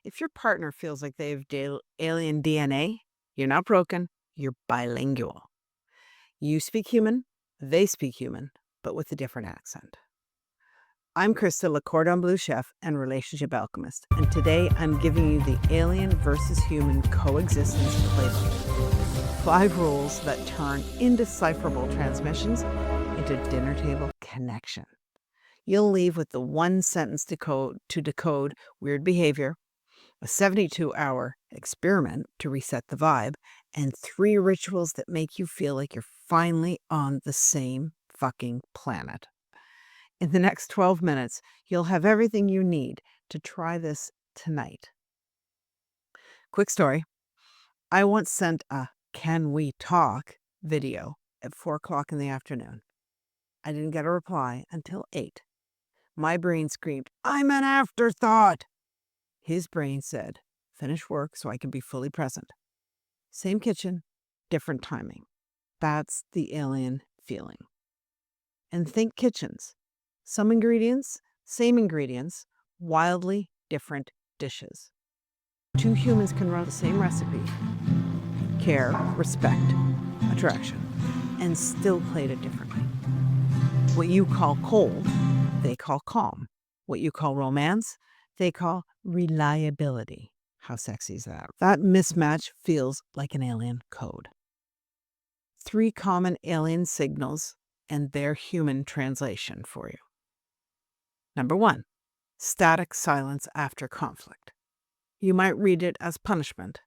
If your partner feels like they have alien DNA, you're not broken, you're bilingual. You speak human, they speak human, but with a different accent. I'm Krista, Le Cordon Bleu chef and relationship alchemist, and today I'm giving you the alien versus human coexistence playbook. 5 rules that turn indecipherable transmissions into dinner table connection. You'll leave with the one sentence to decode weird behavior, a 72-hour experiment to reset the vibe, and 3 rituals that make you feel like you're finally on the same fucking planet. In the next 12 minutes, you'll have everything you need to try this tonight. Quick story. I once sent a "Can we talk?" video at 4 o'clock in the afternoon. I didn't get a reply until 8. My brain screamed, "I'm an afterthought." His brain said, "Finish work so I can be fully present." Same kitchen, different timing. That's the alien feeling. And think kitchens. Some ingredients, same ingredients, wildly different dishes. 2 humans can run the same recipe, care, respect, attraction, and still plate it differently. What you call cold, they call calm. What you call romance, they call reliability. How sexy is that? That mismatch feels like an alien code. 3 common alien signals and their human translation for you. Number 1, static silence after conflict. You might read it as punishment.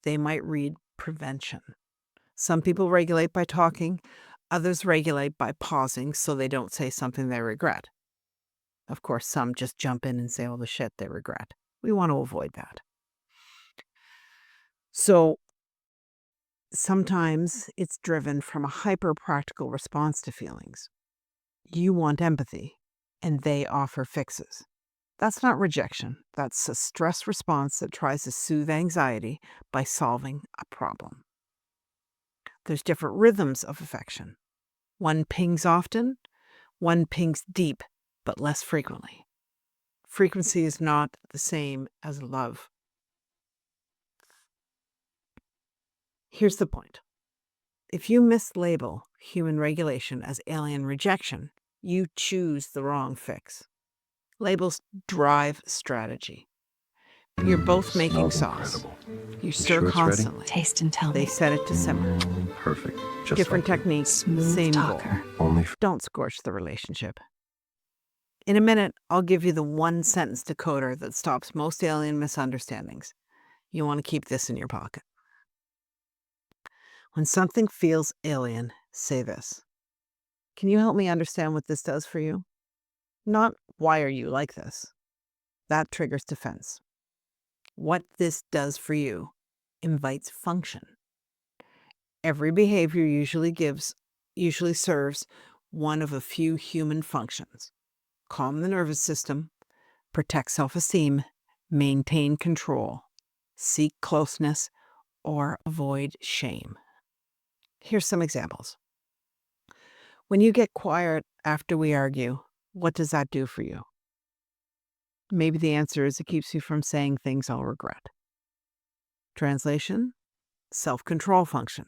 They might read prevention. Some people regulate by talking, others regulate by pausing so they don't say something they regret. Of course, some just jump in and say all the shit they regret. We want to avoid that. So sometimes it's driven from a hyper-practical response to feelings. You want empathy, and they offer fixes. That's not rejection. That's a stress response that tries to soothe anxiety by solving a problem. There's different rhythms of affection. One pings often, one pings deep, but less frequently. Frequency is not the same as love. Here's the point. If you mislabel human regulation as alien rejection, you choose the wrong fix. Labels drive strategy. You're both making sauce. Incredible. You stir Sure it's ready? constantly. Taste and tell They me. set it to simmer. Perfect. Just Different like you. techniques, Smooth same talker. goal. Only Don't scorch the relationship. In a minute, I'll give you the one sentence decoder that stops most alien misunderstandings. You want to keep this in your pocket. When something feels alien, say this. Can you help me understand what this does for you? Not, why are you like this? That triggers defense. What this does for you invites function. Every behavior usually serves one of a few human functions. Calm the nervous system, protect self-esteem, maintain control, seek closeness, or avoid shame. Here's some examples. When you get quiet after we argue, what does that do for you? Maybe the answer is it keeps you from saying things I'll regret. Translation: self-control function.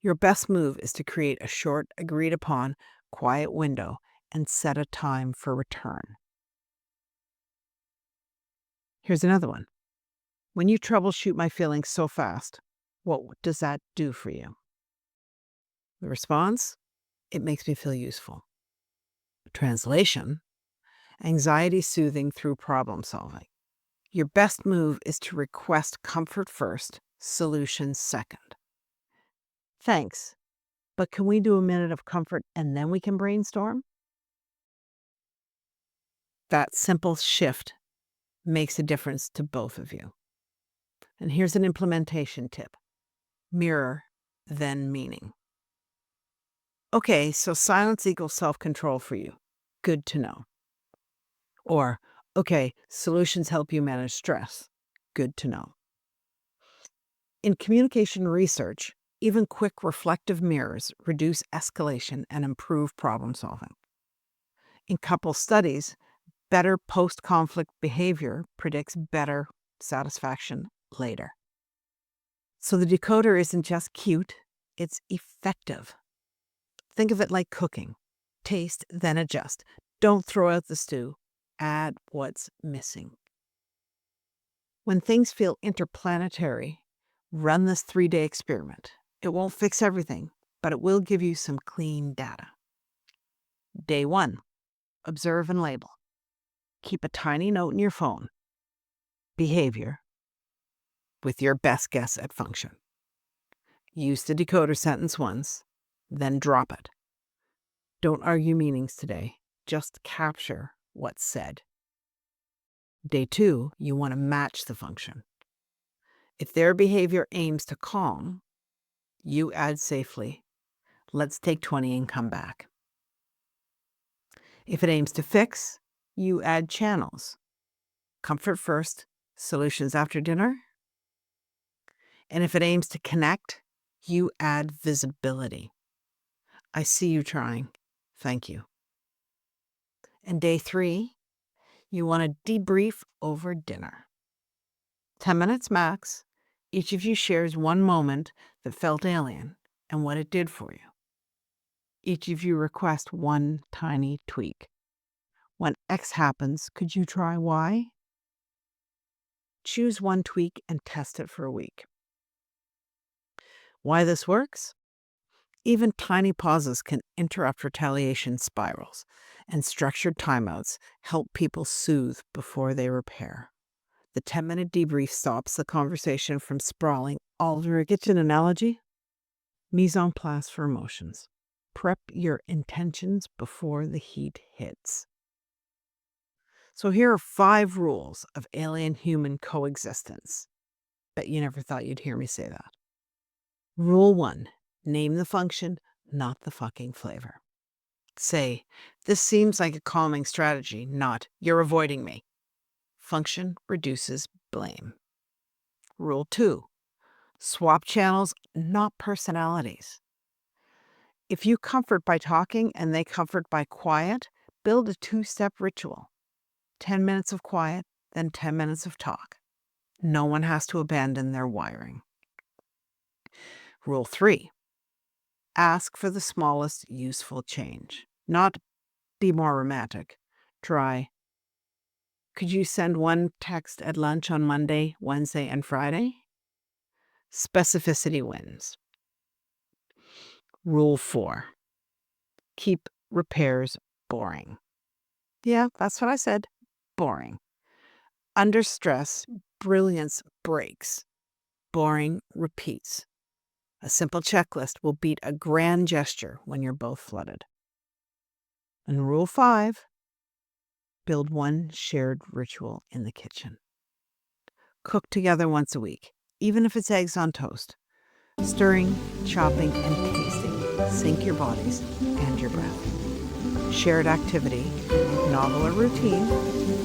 Your best move is to create a short, agreed-upon, quiet window and set a time for return. Here's another one. When you troubleshoot my feelings so fast, what does that do for you? The response: it makes me feel useful. Translation: anxiety soothing through problem solving. Your best move is to request comfort first, solution second. Thanks, but can we do a minute of comfort and then we can brainstorm? That simple shift makes a difference to both of you. And here's an implementation tip. Mirror, then meaning. Okay, so silence equals self-control for you. Good to know. Or, okay, solutions help you manage stress. Good to know. In communication research, even quick reflective mirrors reduce escalation and improve problem solving. In couple studies, better post-conflict behavior predicts better satisfaction later. So the decoder isn't just cute, it's effective. Think of it like cooking. Taste, then adjust. Don't throw out the stew. Add what's missing. When things feel interplanetary, run this 3-day experiment. It won't fix everything, but it will give you some clean data. Day 1. Observe and label. Keep a tiny note in your phone. Behavior with your best guess at function. Use the decoder sentence once, then drop it. Don't argue meanings today. Just capture what's said. Day 2, you want to match the function. If their behavior aims to calm, you add safely, let's take 20 and come back. If it aims to fix, you add channels. Comfort first, solutions after dinner. And if it aims to connect, you add visibility. I see you trying. Thank you. And day 3, you want to debrief over dinner. 10 minutes max. Each of you shares one moment that felt alien and what it did for you. Each of you request one tiny tweak. When X happens, could you try Y? Choose one tweak and test it for a week. Why this works? Even tiny pauses can interrupt retaliation spirals, and structured timeouts help people soothe before they repair. The 10-minute debrief stops the conversation from sprawling all over a kitchen analogy. Mise en place for emotions. Prep your intentions before the heat hits. So here are 5 rules of alien-human coexistence. Bet you never thought you'd hear me say that. Rule 1. Name the function, not the fucking flavor. Say, this seems like a calming strategy, not, you're avoiding me. Function reduces blame. Rule 2. Swap channels, not personalities. If you comfort by talking and they comfort by quiet, build a 2-step ritual. 10 minutes of quiet, then 10 minutes of talk. No one has to abandon their wiring. Rule 3. Ask for the smallest useful change. Not be more romantic. Try, could you send one text at lunch on Monday, Wednesday, and Friday? Specificity wins. Rule 4. Keep repairs boring. Yeah, that's what I said. Boring. Under stress, brilliance breaks. Boring repeats. A simple checklist will beat a grand gesture when you're both flooded. And rule 5, build one shared ritual in the kitchen. Cook together once a week, even if it's eggs on toast. Stirring, chopping, and tasting sync your bodies and your breath. Shared activity, novel or routine,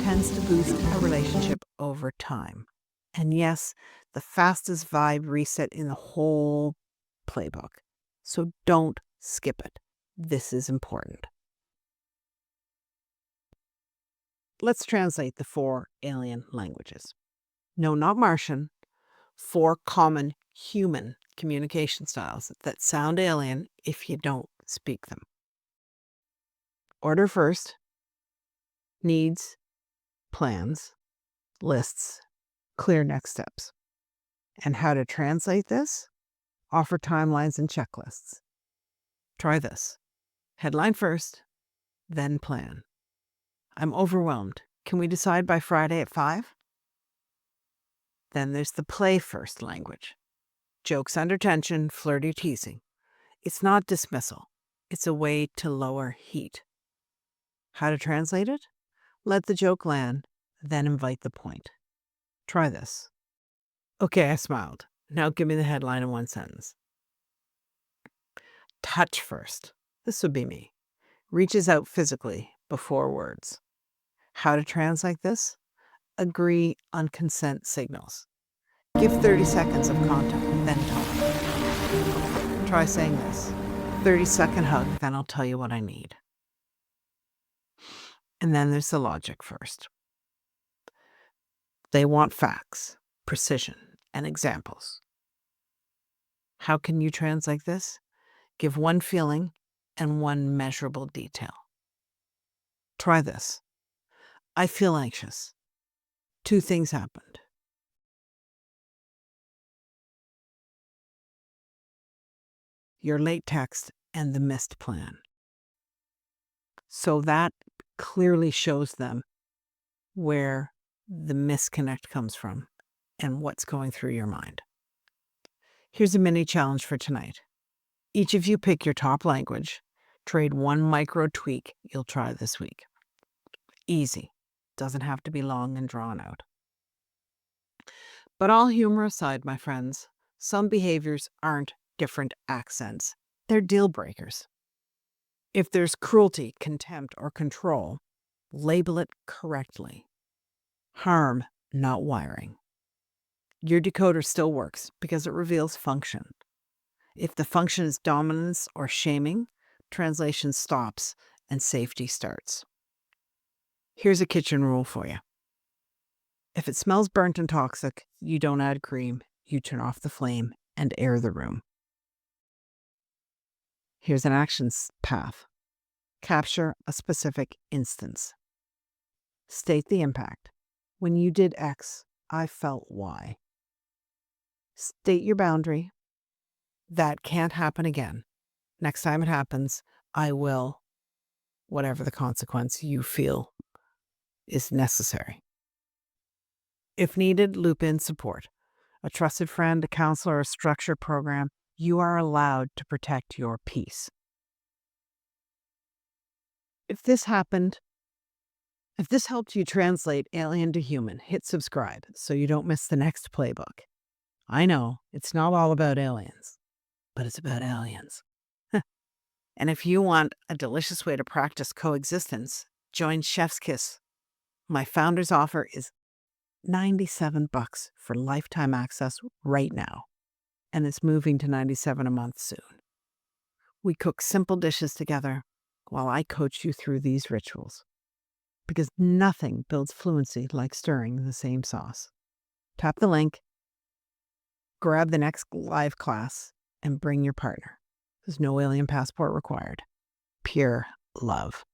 tends to boost a relationship over time. And yes, the fastest vibe reset in the whole playbook. So don't skip it. This is important. Let's translate the 4 alien languages. No, not Martian. 4 common human communication styles that sound alien if you don't speak them. Order first. Needs, plans, lists, clear next steps. And how to translate this? Offer timelines and checklists. Try this. Headline first, then plan. I'm overwhelmed. Can we decide by Friday at 5? Then there's the play first language. Jokes under tension, flirty teasing. It's not dismissal. It's a way to lower heat. How to translate it? Let the joke land, then invite the point. Try this. Okay, I smiled. Now give me the headline in one sentence. Touch first. This would be me. Reaches out physically before words. How to translate this? Agree on consent signals. Give 30 seconds of contact, then talk. Try saying this. 30-second hug, then I'll tell you what I need. And then there's the logic first. They want facts, precision, and examples. How can you translate this? Give one feeling and one measurable detail. Try this. I feel anxious. 2 things happened. Your late text and the missed plan. So that clearly shows them where the misconnect comes from and what's going through your mind. Here's a mini challenge for tonight. Each of you pick your top language, trade one micro tweak you'll try this week. Easy. Doesn't have to be long and drawn out. But all humor aside, my friends, some behaviors aren't different accents. They're deal breakers. If there's cruelty, contempt, or control, label it correctly. Harm, not wiring. Your decoder still works because it reveals function. If the function is dominance or shaming, translation stops and safety starts. Here's a kitchen rule for you. If it smells burnt and toxic, you don't add cream, you turn off the flame and air the room. Here's an action path. Capture a specific instance. State the impact. When you did X, I felt Y. State your boundary. That can't happen again. Next time it happens, I will, whatever the consequence you feel is necessary. If needed, loop in support. A trusted friend, a counselor, a structured program. You are allowed to protect your peace. If this helped you translate alien to human, hit subscribe so you don't miss the next playbook. I know, it's not all about aliens, but it's about aliens. And if you want a delicious way to practice coexistence, join Chef's Kiss. My founder's offer is $97 for lifetime access right now, and it's moving to $97 a month soon. We cook simple dishes together while I coach you through these rituals, because nothing builds fluency like stirring the same sauce. Tap the link, grab the next live class, and bring your partner. There's no alien passport required. Pure love.